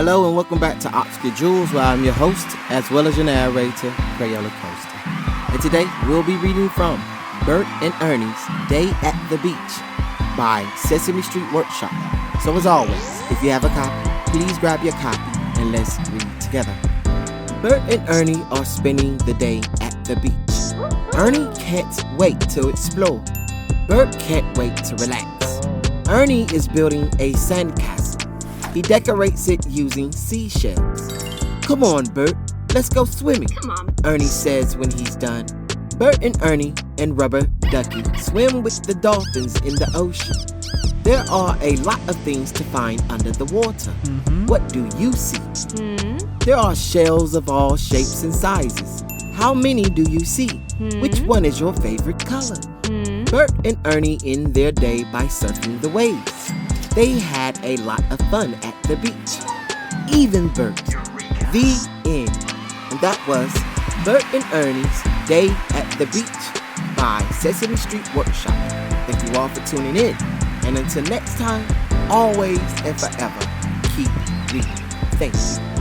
Hello and welcome back to Obscure Jewels, where I'm your host, as well as your narrator, Crayola Coaster. And today, we'll be reading from Bert and Ernie's Day at the Beach by Sesame Street Workshop. So as always, if you have a copy, please grab your copy and let's read together. Bert and Ernie are spending the day at the beach. Ernie can't wait to explore. Bert can't wait to relax. Ernie is building a sandcastle. He decorates it using seashells. Come on, Bert, let's go swimming, Come on. Ernie says when he's done. Bert and Ernie and Rubber Ducky swim with the dolphins in the ocean. There are a lot of things to find under the water. What do you see? There are shells of all shapes and sizes. How many do you see? Which one is your favorite color? Bert and Ernie end their day by surfing the waves. They had a lot of fun at the beach. Even Bert. The end. And that was Bert and Ernie's Day at the Beach by Sesame Street Workshop. Thank you all for tuning in. And until next time, always and forever, keep reading. Thank you.